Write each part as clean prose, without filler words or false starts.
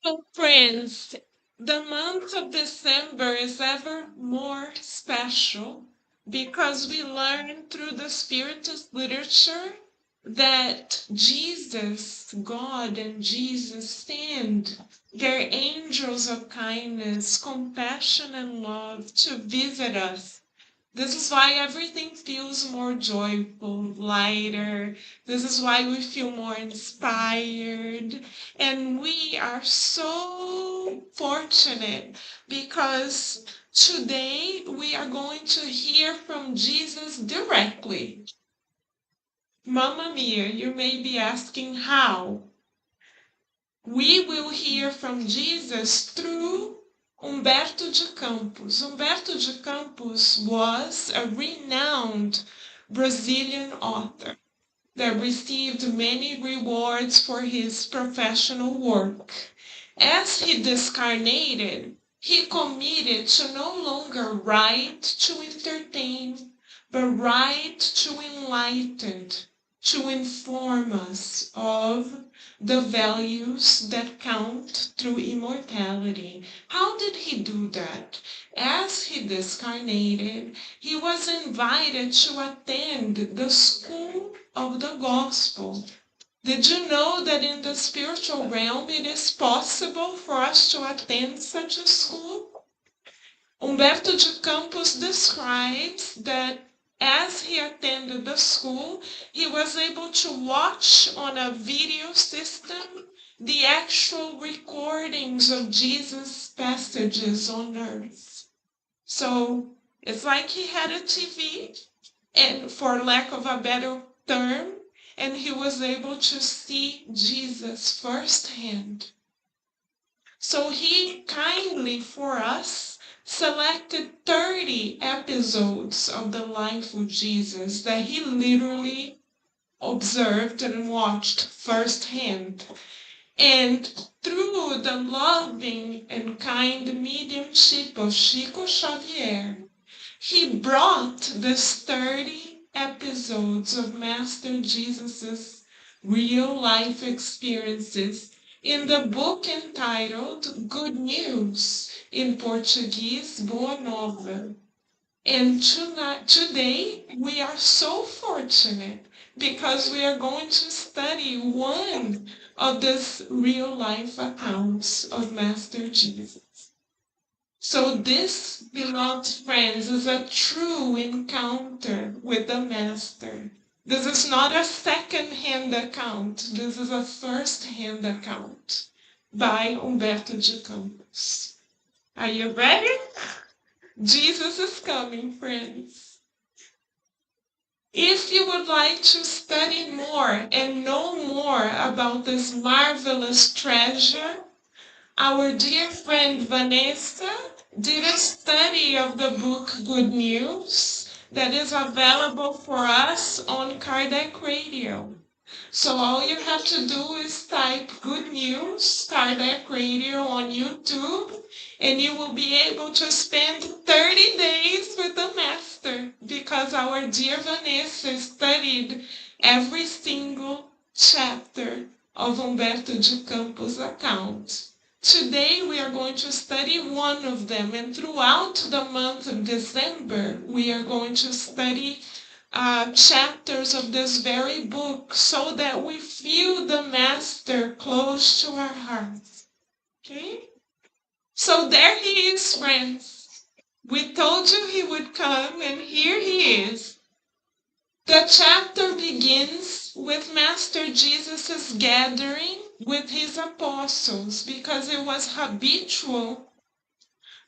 So, friends, the month of December is ever more special because we learn through the Spirit's literature that Jesus, God, and Jesus send their angels of kindness, compassion, and love to visit us. This is why everything feels more joyful, lighter. This is why we feel more inspired. And we are so fortunate because today we are going to hear from Jesus directly. Mamma Mia, you may be asking how. We will hear from Jesus through Humberto de Campos. Humberto de Campos was a renowned Brazilian author that received many rewards for his professional work. As he discarnated, he committed to no longer write to entertain, but write to enlighten, to inform us of the values that count through immortality. How did he do that? As he discarnated, he was invited to attend the school of the gospel. Did you know that in the spiritual realm it is possible for us to attend such a school? Humberto de Campos describes that as he attended the school, he was able to watch on a video system the actual recordings of Jesus' passages on earth. So it's like he had a TV, and for lack of a better term, and he was able to see Jesus firsthand. So he kindly for us selected 30 episodes of the life of Jesus that he literally observed and watched firsthand. And through the loving and kind mediumship of Chico Xavier, he brought these 30 episodes of Master Jesus's real life experiences in the book entitled Good News, in Portuguese, Boa Nova. And today we are so fortunate because we are going to study one of these real life accounts of Master Jesus. So this, beloved friends, is a true encounter with the Master. This is not a second-hand account. This is a first-hand account by Humberto de Campos. Are you ready? Jesus is coming, friends. If you would like to study more and know more about this marvelous treasure, our dear friend Vanessa did a study of the book Good News, that is available for us on Kardec Radio. So all you have to do is type Good News Kardec Radio on YouTube, and you will be able to spend 30 days with the Master, because our dear Vanessa studied every single chapter of Humberto de Campos' account. Today we are going to study one of them, and throughout the month of December we are going to study chapters of this very book, so that we feel the Master close to our hearts. Okay? So there he is, friends. We told you he would come, and here he is. The chapter begins with Master Jesus' gathering with his apostles, because it was habitual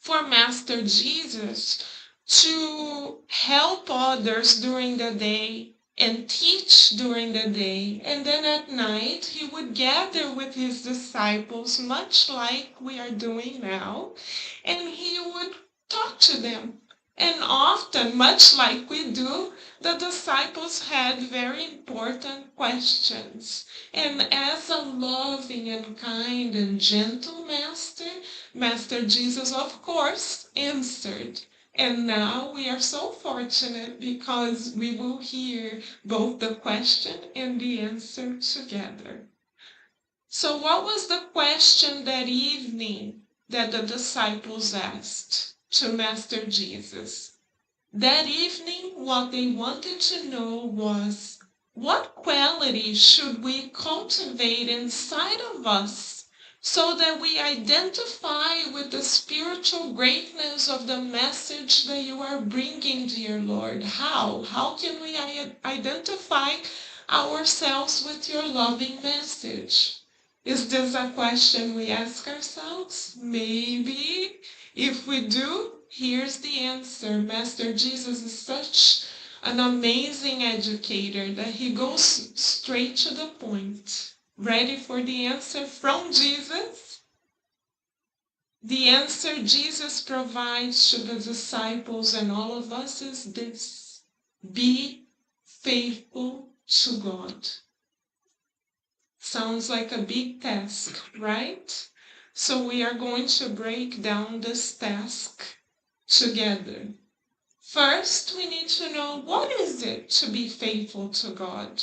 for Master Jesus to help others during the day and teach during the day, and then at night he would gather with his disciples, much like we are doing now, and he would talk to them. And often, much like we do, the disciples had very important questions. And as a loving and kind and gentle master, Master Jesus, of course, answered. And now we are so fortunate, because we will hear both the question and the answer together. So what was the question that evening that the disciples asked to Master Jesus? That evening, what they wanted to know was, what qualities should we cultivate inside of us so that we identify with the spiritual greatness of the message that you are bringing, dear Lord? How can we identify ourselves with your loving message? Is this a question we ask ourselves? Maybe. If we do, here's the answer. Master Jesus is such an amazing educator that he goes straight to the point. Ready for the answer from Jesus? The answer Jesus provides to the disciples and all of us is this: be faithful to God. Sounds like a big task, right? So we are going to break down this task together. First, we need to know, what is it to be faithful to God?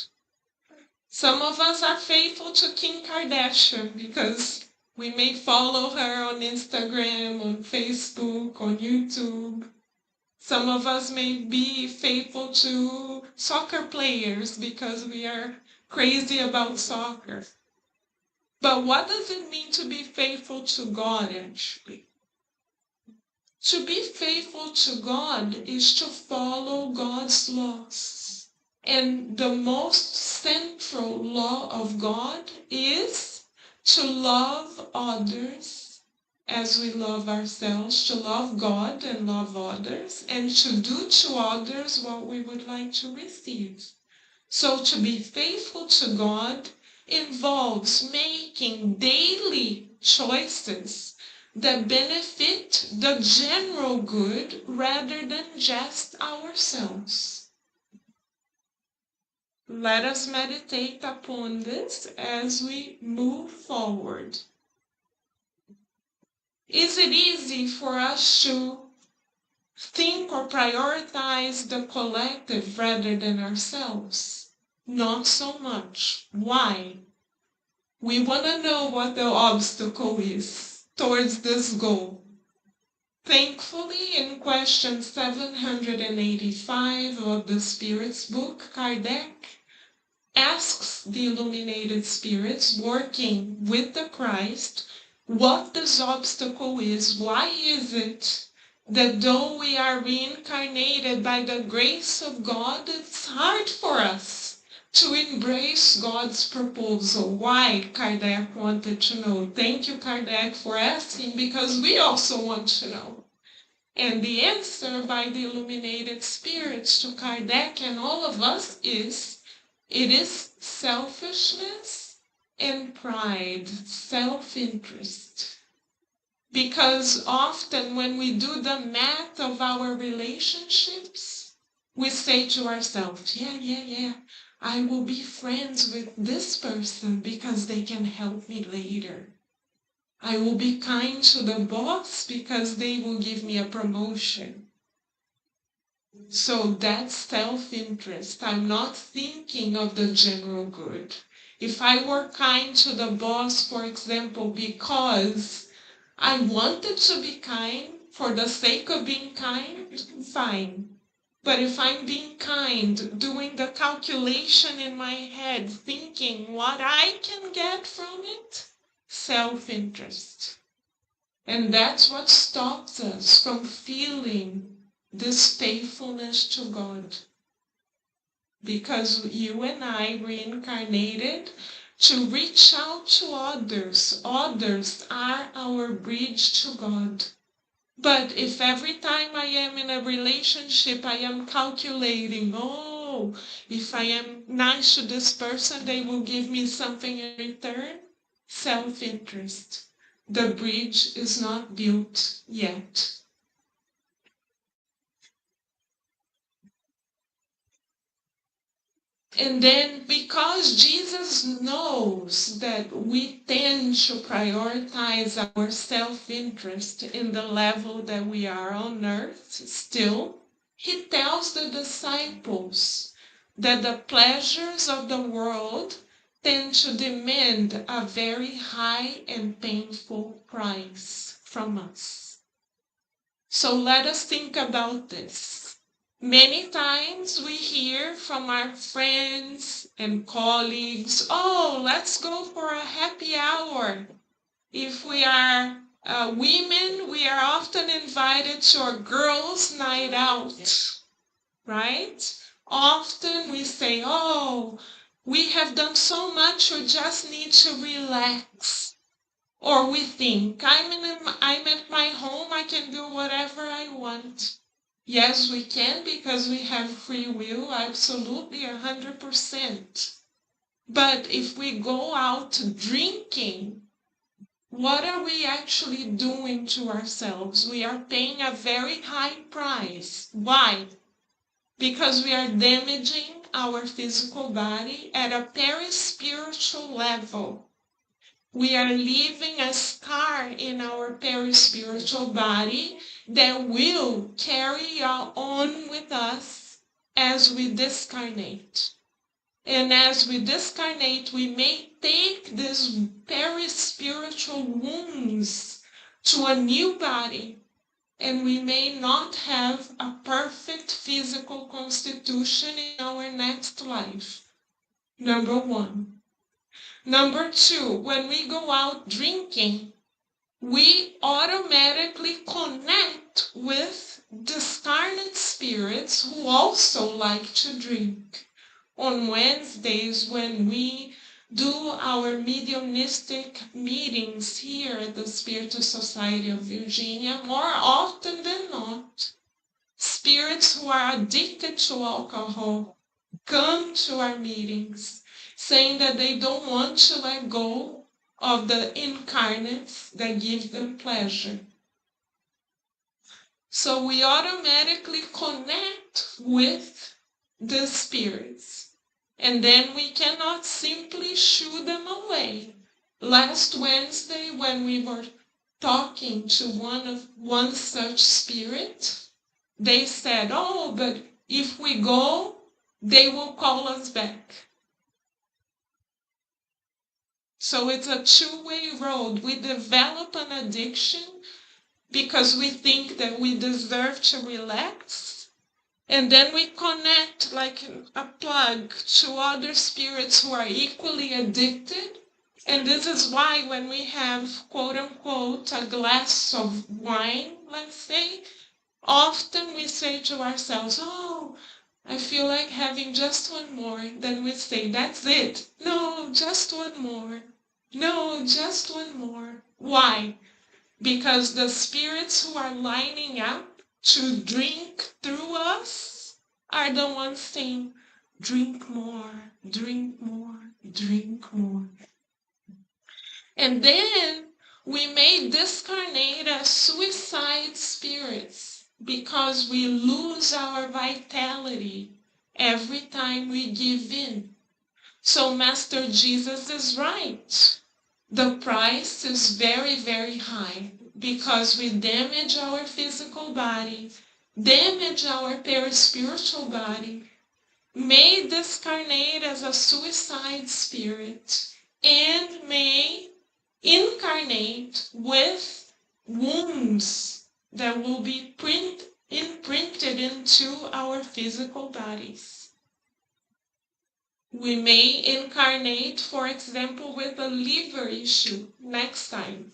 Some of us are faithful to Kim Kardashian because we may follow her on Instagram, on Facebook, on YouTube. Some of us may be faithful to soccer players because we are crazy about soccer. But what does it mean to be faithful to God, actually? To be faithful to God is to follow God's laws. And the most central law of God is to love others as we love ourselves, to love God and love others, and to do to others what we would like to receive. So to be faithful to God involves making daily choices that benefit the general good rather than just ourselves. Let us meditate upon this as we move forward. Is it easy for us to think or prioritize the collective rather than ourselves? Not so much. Why? We want to know what the obstacle is towards this goal. Thankfully, in question 785 of the Spirit's book, Kardec asks the illuminated spirits working with the Christ what this obstacle is. Why is it that though we are reincarnated by the grace of God, it's hard for us to embrace God's proposal? Why? Kardec wanted to know. Thank you, Kardec, for asking, because we also want to know. And the answer by the illuminated spirits to Kardec and all of us is, it is selfishness and pride, self-interest. Because often when we do the math of our relationships, We say to ourselves, yeah, I will be friends with this person because they can help me later. I will be kind to the boss because they will give me a promotion. So that's self-interest. I'm not thinking of the general good. If I were kind to the boss, for example, because I wanted to be kind for the sake of being kind, fine. But if I'm being kind, doing the calculation in my head, thinking what I can get from it, self-interest. And that's what stops us from feeling this faithfulness to God. Because you and I reincarnated to reach out to others. Others are our bridge to God. But if every time I am in a relationship, I am calculating, oh, if I am nice to this person, they will give me something in return. Self-interest. The bridge is not built yet. And then because Jesus knows that we tend to prioritize our self-interest in the level that we are on earth still, he tells the disciples that the pleasures of the world tend to demand a very high and painful price from us. So let us think about this. Many times we hear from our friends and colleagues, oh, let's go for a happy hour. If we are women, we are often invited to a girls' night out, right? Often we say, oh, we have done so much, we just need to relax. Or we think, I'm at my home, I can do whatever I want. Yes, we can because we have free will, absolutely 100%. But if we go out drinking, what are we actually doing to ourselves? We are paying a very high price. Why? Because we are damaging our physical body at a perispiritual level. We are leaving a scar in our perispiritual body that will carry on with us as we discarnate. And as we discarnate, we may take these perispiritual wounds to a new body, and we may not have a perfect physical constitution in our next life. Number one. Number two, when we go out drinking, we automatically connect with discarnate spirits who also like to drink. On Wednesdays, when we do our mediumistic meetings here at the Spiritual Society of Virginia, more often than not, spirits who are addicted to alcohol come to our meetings, saying that they don't want to let go of the incarnates that give them pleasure. So we automatically connect with the spirits, and then we cannot simply shoo them away. Last Wednesday, when we were talking to one such spirit, they said, oh, but if we go, they will call us back. So it's a two-way road. We develop an addiction because we think that we deserve to relax. And then we connect like a plug to other spirits who are equally addicted. And this is why when we have, quote unquote, a glass of wine, let's say, often we say to ourselves, oh, I feel like having just one more. Then we say, that's it. No, just one more. No, just one more. Why? Because the spirits who are lining up to drink through us are the ones saying, drink more, drink more, drink more. And then we may discarnate as suicide spirits. because we lose our vitality every time we give in. So Master Jesus is right. The price is very, very high because we damage our physical body, damage our perispiritual body, may discarnate as a suicide spirit, and may incarnate with wounds that will be imprinted into our physical bodies. We may incarnate, for example, with a liver issue next time.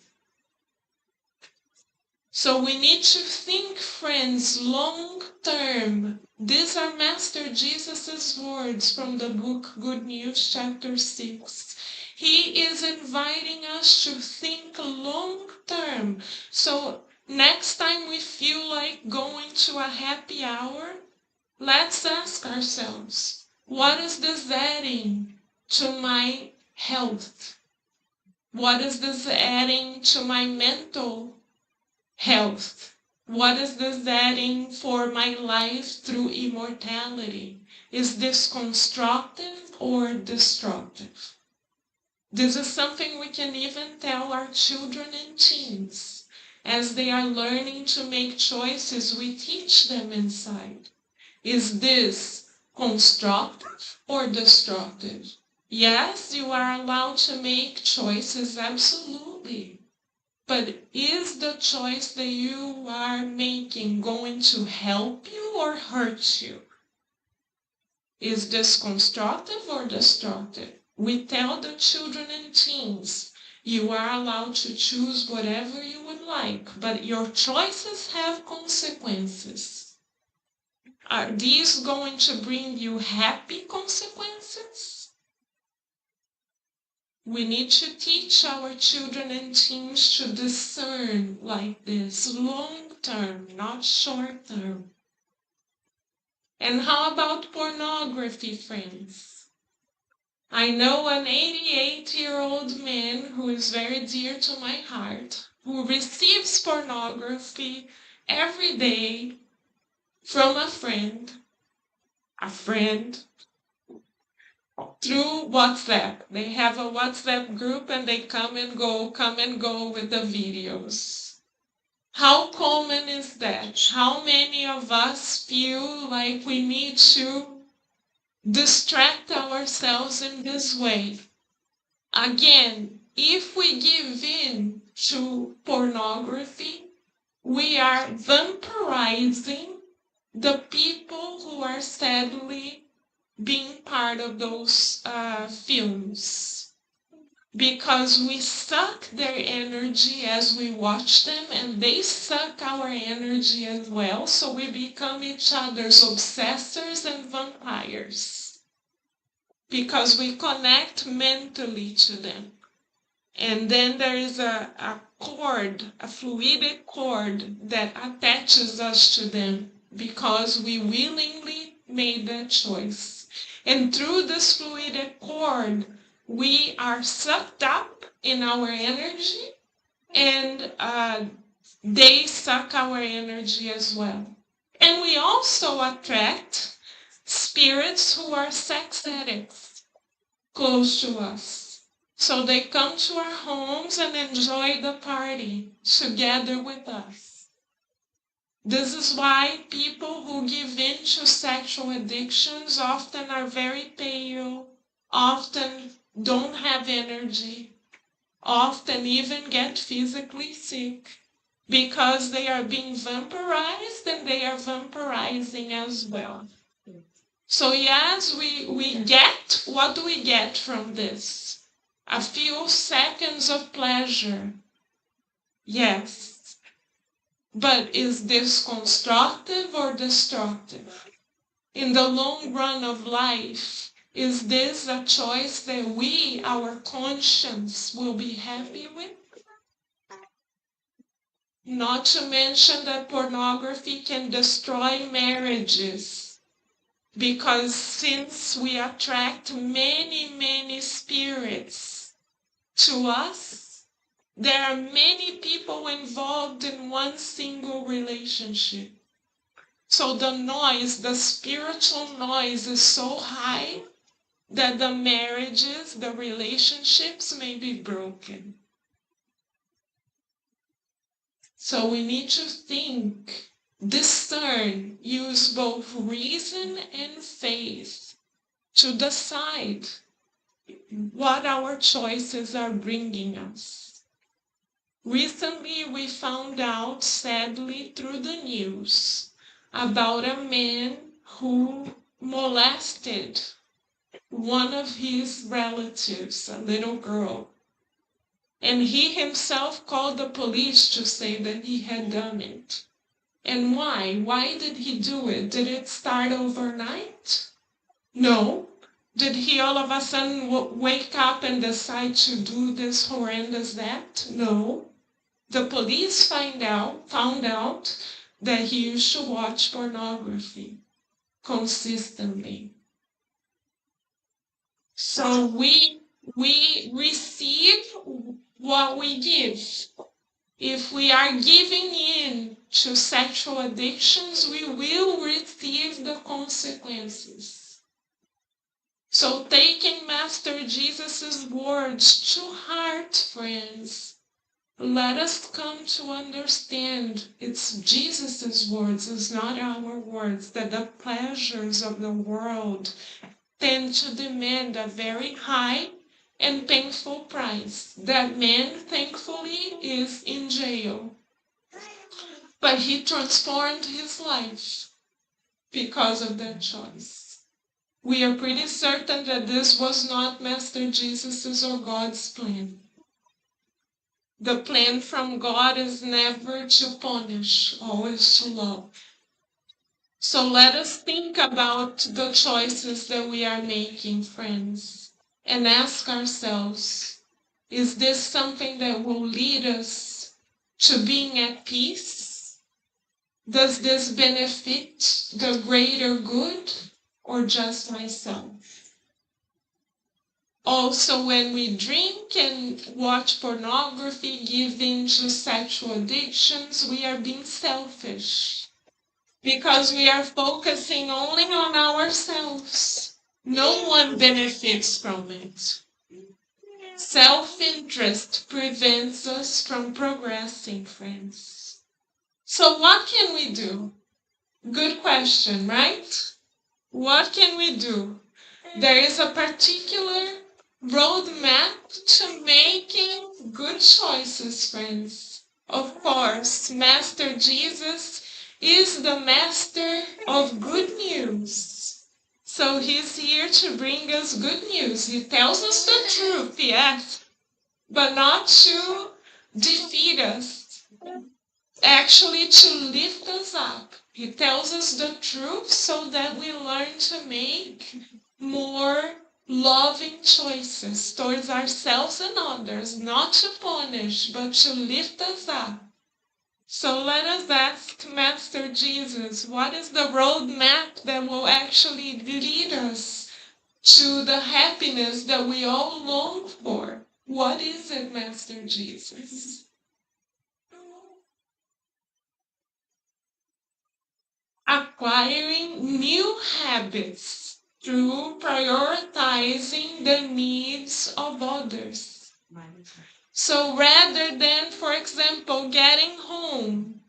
So we need to think, friends, long term. These are Master Jesus' words from the book Good News, chapter 6. He is inviting us to think long term. So next time we feel like going to a happy hour, let's ask ourselves, what is this adding to my health? What is this adding to my mental health? What is this adding for my life through immortality? Is this constructive or destructive? This is something we can even tell our children and teens. As they are learning to make choices, we teach them inside. Is this constructive or destructive? Yes, you are allowed to make choices, absolutely. But is the choice that you are making going to help you or hurt you? Is this constructive or destructive? We tell the children and teens, you are allowed to choose whatever you would like, but your choices have consequences. Are these going to bring you happy consequences? We need to teach our children and teens to discern like this, long term, not short term. And how about pornography, friends? I know an 88-year-old man who is very dear to my heart, who receives pornography every day from a friend through WhatsApp. They have a WhatsApp group and they come and go with the videos. How common is that? How many of us feel like we need to distract ourselves in this way? Again, if we give in to pornography, we are vampirizing the people who are sadly being part of those films, because we suck their energy as we watch them, and they suck our energy as well, so we become each other's obsessors and vampires because we connect mentally to them. And then there is a cord, a fluidic cord that attaches us to them because we willingly made that choice. And through this fluidic cord, we are sucked up in our energy, and they suck our energy as well. And we also attract spirits who are sex addicts close to us. So they come to our homes and enjoy the party together with us. This is why people who give in to sexual addictions often are very pale, often don't have energy, often even get physically sick, because they are being vampirized and they are vampirizing as well. So yes, we get, what do we get from this? A few seconds of pleasure. Yes. But is this constructive or destructive? In the long run of life, is this a choice that we, our conscience, will be happy with? Not to mention that pornography can destroy marriages, because since we attract many, many spirits to us, there are many people involved in one single relationship. So the noise, the spiritual noise is so high that the marriages, the relationships may be broken. So we need to think, discern, use both reason and faith to decide what our choices are bringing us. Recently, we found out, sadly, through the news, about a man who molested one of his relatives, a little girl. And he himself called the police to say that he had done it. And why? Why did he do it? Did it start overnight? No. Did he all of a sudden wake up and decide to do this horrendous act? No. The police found out that he used to watch pornography consistently. So we receive what we give. If we are giving in to sexual addictions, we will receive the consequences. So taking Master Jesus' words to heart, friends, let us come to understand it's Jesus' words, it's not our words, that the pleasures of the world tend to demand a very high and painful price. That man, thankfully, is in jail. But he transformed his life because of that choice. We are pretty certain that this was not Master Jesus' or God's plan. The plan from God is never to punish, always to love. So let us think about the choices that we are making, friends, and ask ourselves, is this something that will lead us to being at peace? Does this benefit the greater good or just myself? Also, when we drink and watch pornography, give in to sexual addictions, we are being selfish because we are focusing only on ourselves. No one benefits from it. Self-interest prevents us from progressing, friends. So what can we do? Good question, right? What can we do? There is a particular roadmap to making good choices, friends. Of course, Master Jesus is the master of good news. So he's here to bring us good news. He tells us the truth, yes, but not to defeat us, actually to lift us up. He tells us the truth so that we learn to make more loving choices towards ourselves and others, not to punish, but to lift us up. So let us ask Master Jesus, what is the roadmap that will actually lead us to the happiness that we all long for? What is it, Master Jesus? Acquiring new habits through prioritizing the needs of others. So rather than, for example, getting home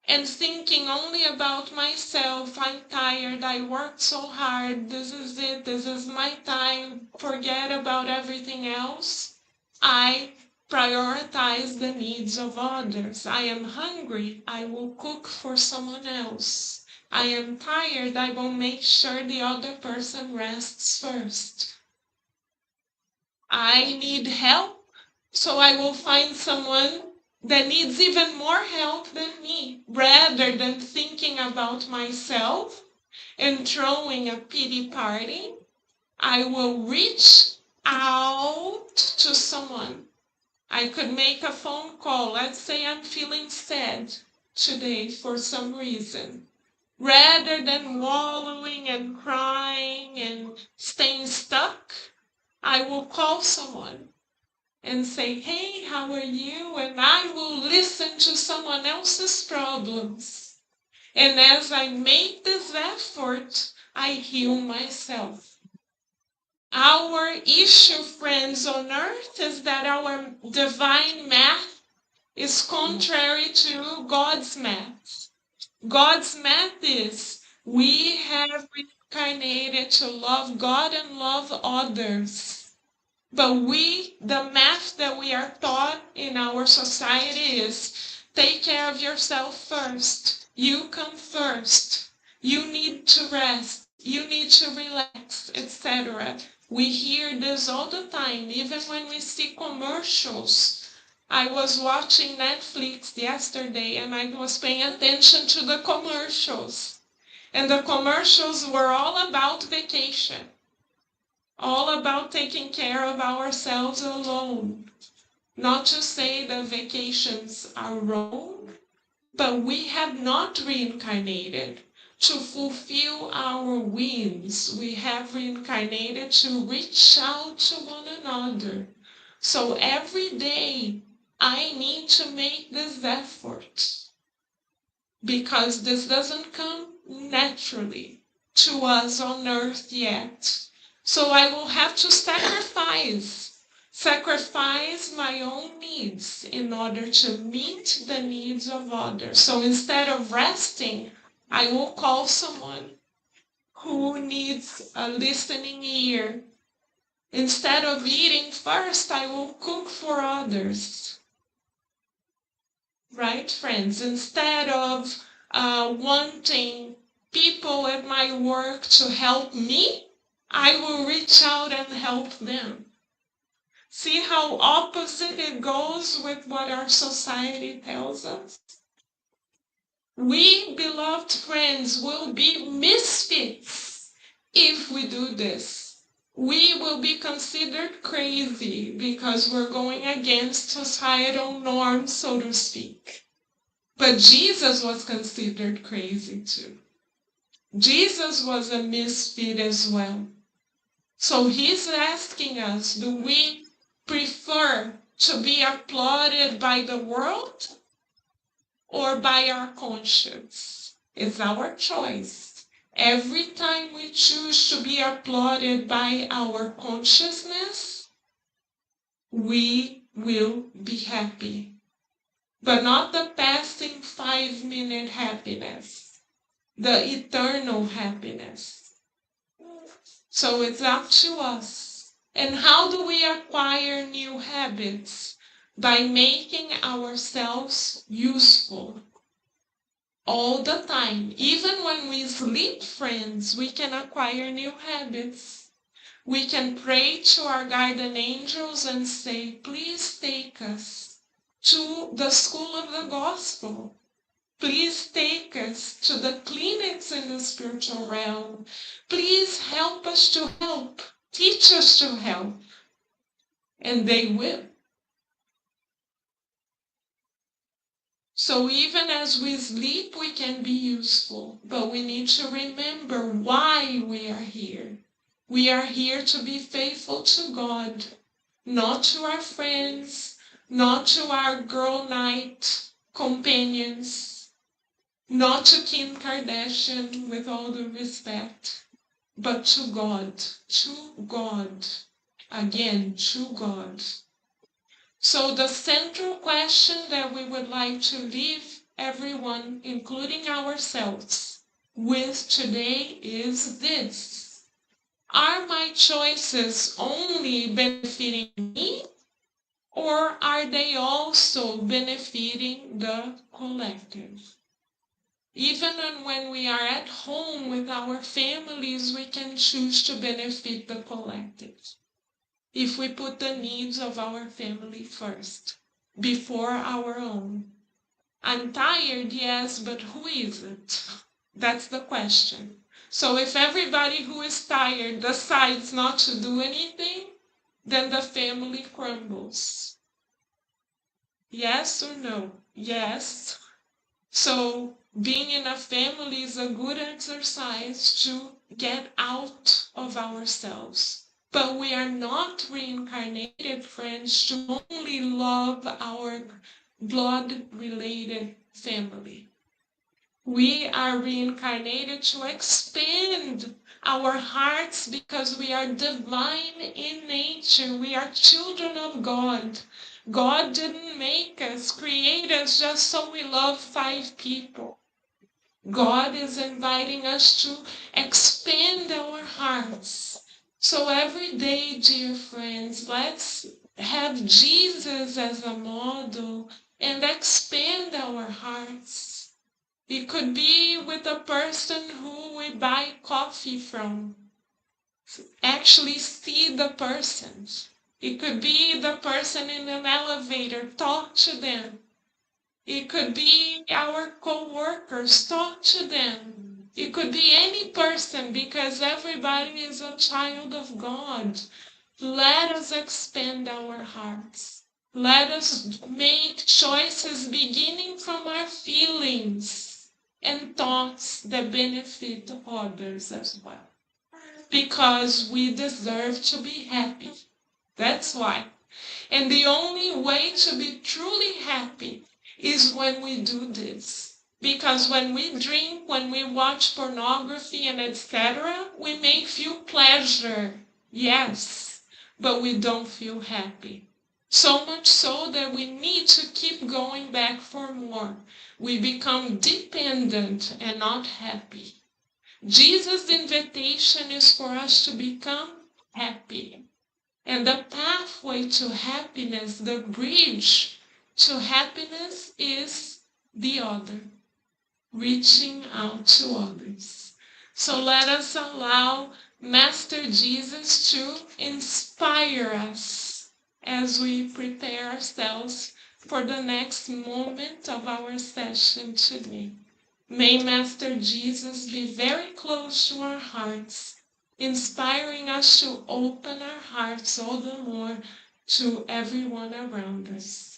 and thinking only about myself, I'm tired, I worked so hard, this is it, this is my time, forget about everything else, I prioritize the needs of others. I am hungry, I will cook for someone else. I am tired, I will make sure the other person rests first. I need help, so I will find someone that needs even more help than me, rather than thinking about myself and throwing a pity party. I will reach out to someone. I could make a phone call. Let's say I'm feeling sad today for some reason. Rather than wallowing and crying and staying stuck, I will call someone and say, hey, how are you? And I will listen to someone else's problems And as I make this effort, I heal myself. Our issue, friends, on earth is that our divine math is contrary to God's math. God's math is we have reincarnated to love God and love others. But the math that we are taught in our society is take care of yourself first. You come first. You need to rest. You need to relax, etc. We hear this all the time, even when we see commercials. I was watching Netflix yesterday and I was paying attention to the commercials. And the commercials were all about vacation, all about taking care of ourselves alone. Not to say that vacations are wrong, but we have not reincarnated to fulfill our wings. We have reincarnated to reach out to one another. So every day I need to make this effort because this doesn't come naturally to us on earth yet. So I will have to sacrifice my own needs in order to meet the needs of others. So instead of resting, I will call someone who needs a listening ear. Instead of eating first, I will cook for others. Right, friends? Instead of wanting people at my work to help me, I will reach out and help them. See how opposite it goes with what our society tells us? We, beloved friends, will be misfits if we do this. We will be considered crazy because we're going against societal norms, so to speak. But Jesus was considered crazy too. Jesus was a misfit as well. So he's asking us, do we prefer to be applauded by the world or by our conscience? It's our choice. Every time we choose to be applauded by our consciousness, we will be happy. But not the passing 5-minute happiness, the eternal happiness. So it's up to us. And how do we acquire new habits? By making ourselves useful all the time. Even when we sleep, friends, we can acquire new habits. We can pray to our guardian angels and say, please take us to the school of the gospel. Please take us to the clinics in the spiritual realm. Please help us to help. Teach us to help. And they will. So even as we sleep, we can be useful. But we need to remember why we are here. We are here to be faithful to God, not to our friends, not to our girl night companions, not to Kim Kardashian, with all due respect, but to God, again, to God. So the central question that we would like to leave everyone, including ourselves, with today is this. Are my choices only benefiting me, or are they also benefiting the collective? Even when we are at home with our families, we can choose to benefit the collective. If we put the needs of our family first, before our own. I'm tired, yes, but who isn't? That's the question. So if everybody who is tired decides not to do anything, then the family crumbles. Yes or no? Yes. So being in a family is a good exercise to get out of ourselves. But we are not reincarnated, friends, to only love our blood-related family. We are reincarnated to expand our hearts because we are divine in nature. We are children of God. God didn't make us, create us just so we love five people. God is inviting us to expand our hearts. So every day, dear friends, let's have Jesus as a model and expand our hearts. It could be with a person who we buy coffee from. Actually see the person. It could be the person in an elevator. Talk to them. It could be our co-workers. Talk to them. It could be any person because everybody is a child of God. Let us expand our hearts. Let us make choices beginning from our feelings and thoughts that benefit others as well. Because we deserve to be happy. That's why. And the only way to be truly happy is when we do this. Because when we drink, when we watch pornography and etc., we may feel pleasure, yes, but we don't feel happy. So much so that we need to keep going back for more. We become dependent and not happy. Jesus' invitation is for us to become happy. And the pathway to happiness, the bridge to happiness is the other, reaching out to others. So let us allow Master Jesus to inspire us as we prepare ourselves for the next moment of our session today. May Master Jesus be very close to our hearts, inspiring us to open our hearts all the more to everyone around us.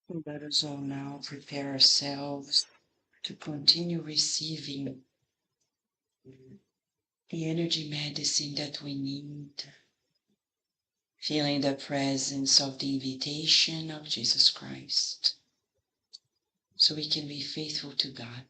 Let us all now prepare ourselves to continue receiving the energy medicine that we need, feeling the presence of the invitation of Jesus Christ, so we can be faithful to God.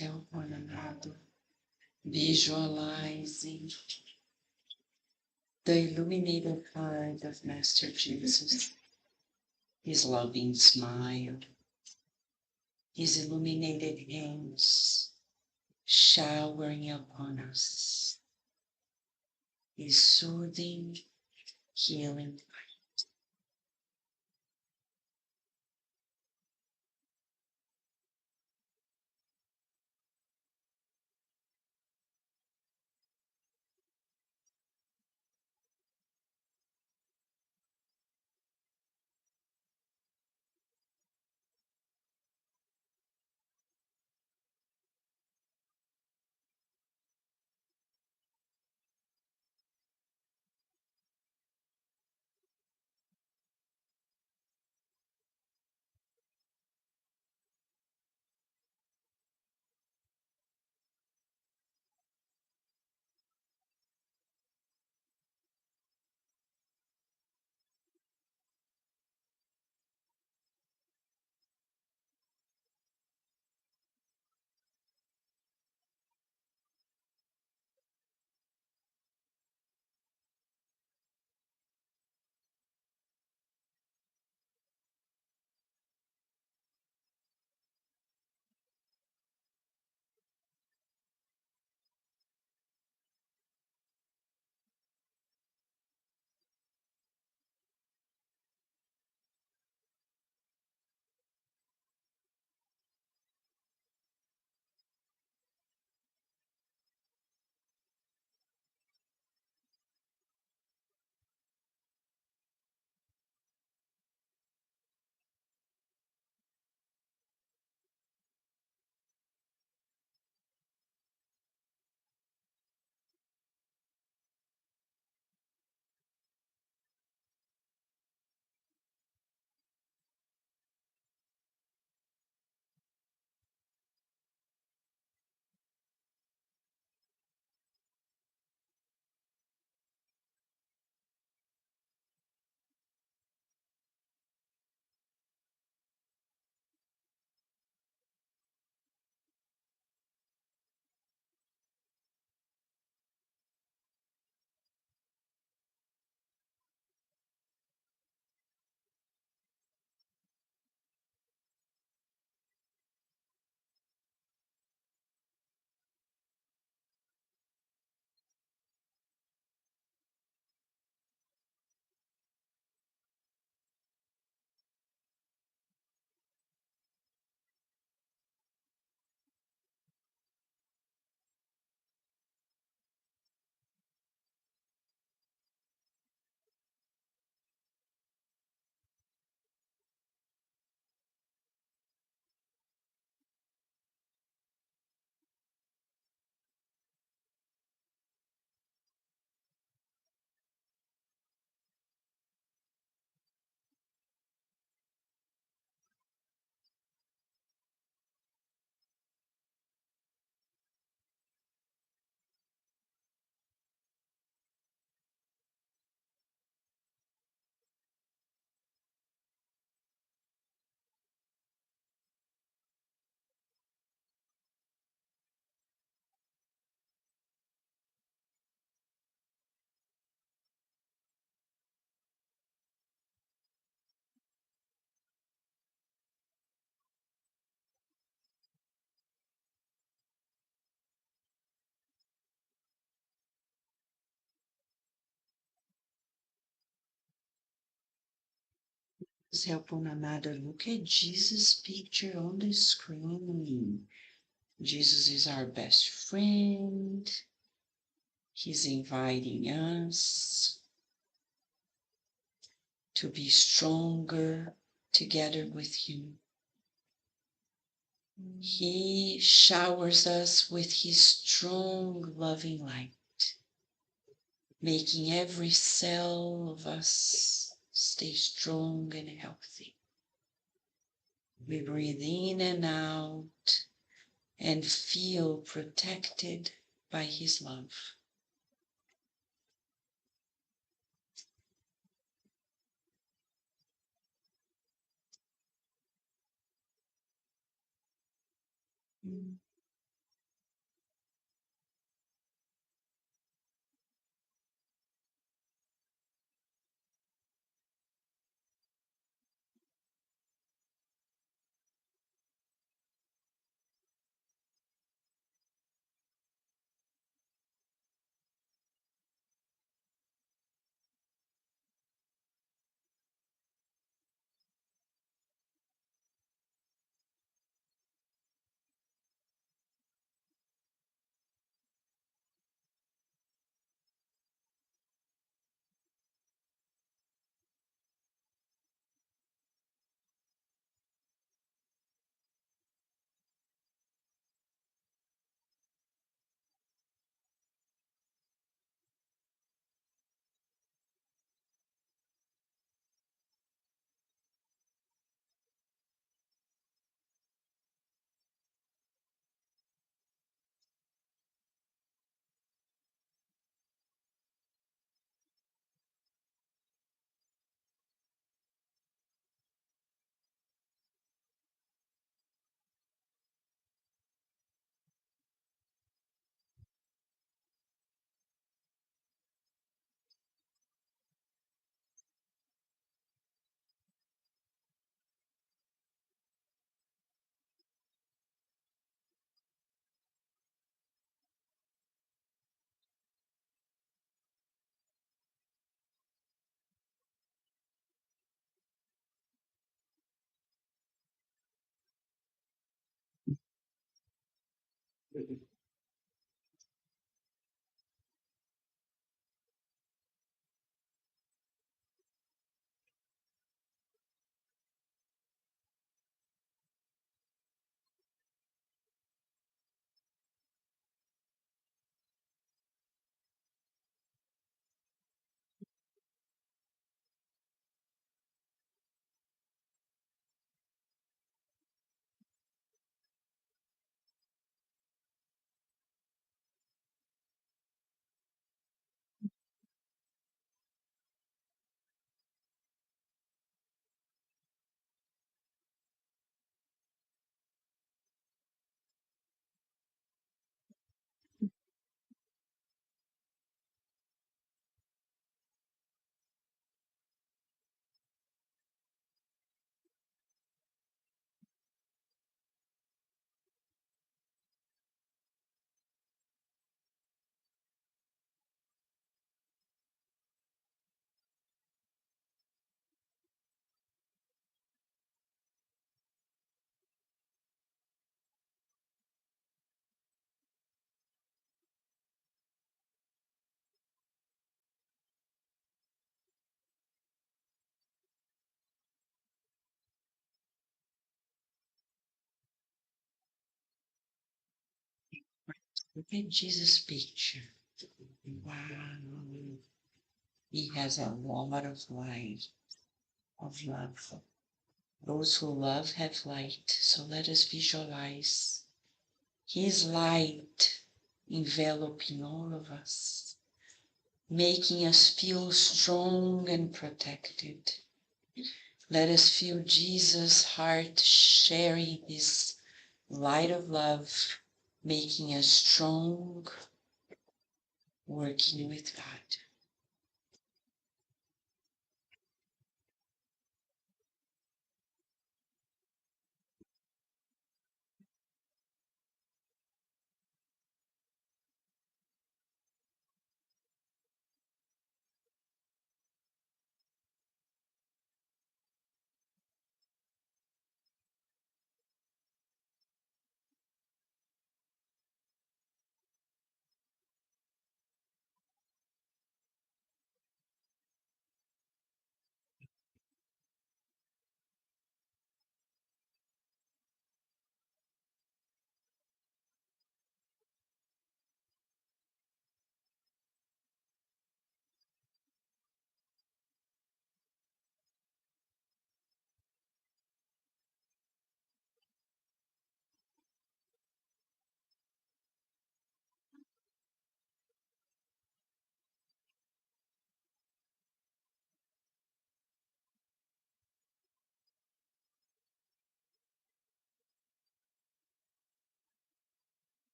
Help one another, visualizing the illuminated heart of Master Jesus, his loving smile, his illuminated hands showering upon us, his soothing, healing. help one another. Look at Jesus' picture on the screen. Jesus is our best friend. He's inviting us to be stronger together with him. He showers us with his strong, loving light, making every cell of us stay strong and healthy. We breathe in and out and feel protected by his love. Look at Jesus' picture. Wow. He has a lot of light, of love. Those who love have light, so let us visualize his light enveloping all of us, making us feel strong and protected. Let us feel Jesus' heart sharing his light of love, making us strong, working with God.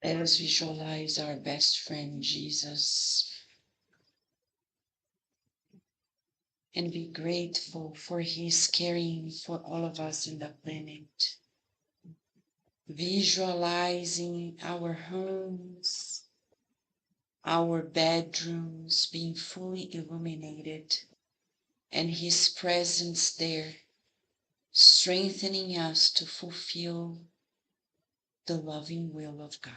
Let us visualize our best friend Jesus and be grateful for his caring for all of us in the planet. Visualizing our homes, our bedrooms being fully illuminated, and his presence there, strengthening us to fulfill the loving will of God.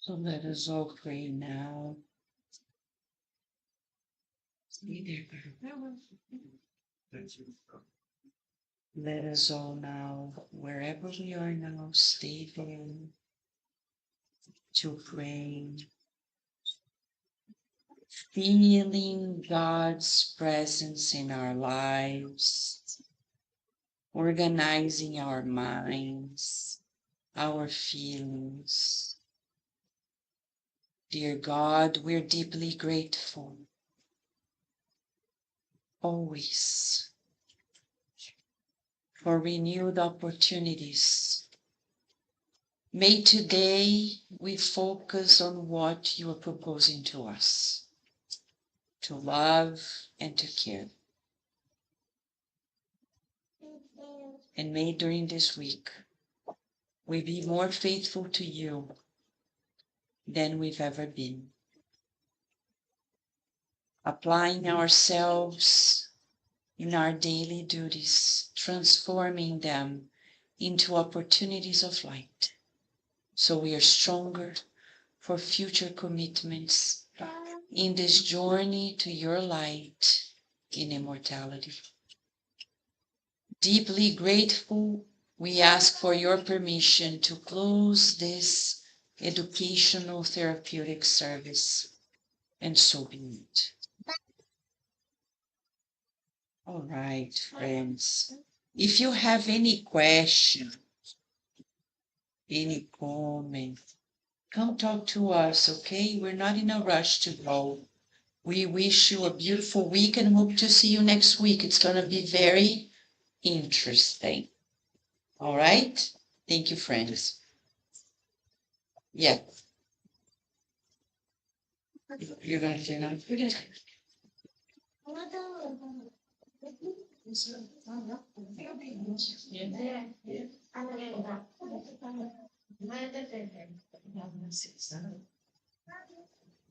So let us all pray now. Stay there, let us all now, wherever we are now, stay there to pray, feeling God's presence in our lives, organizing our minds, our feelings. Dear God, we're deeply grateful, always, for renewed opportunities. May today we focus on what you are proposing to us, to love and to care. And may during this week we be more faithful to you than we've ever been, applying ourselves in our daily duties, transforming them into opportunities of light, so we are stronger for future commitments in this journey to your light in immortality. Deeply grateful, we ask for your permission to close this educational therapeutic service, and so be it. All right, friends. If you have any question, any comment, come talk to us, okay? We're not in a rush to go. We wish you a beautiful week and hope to see you next week. It's going to be very interesting. All right? Thank you, friends. Yeah. You're going to say no? Yeah.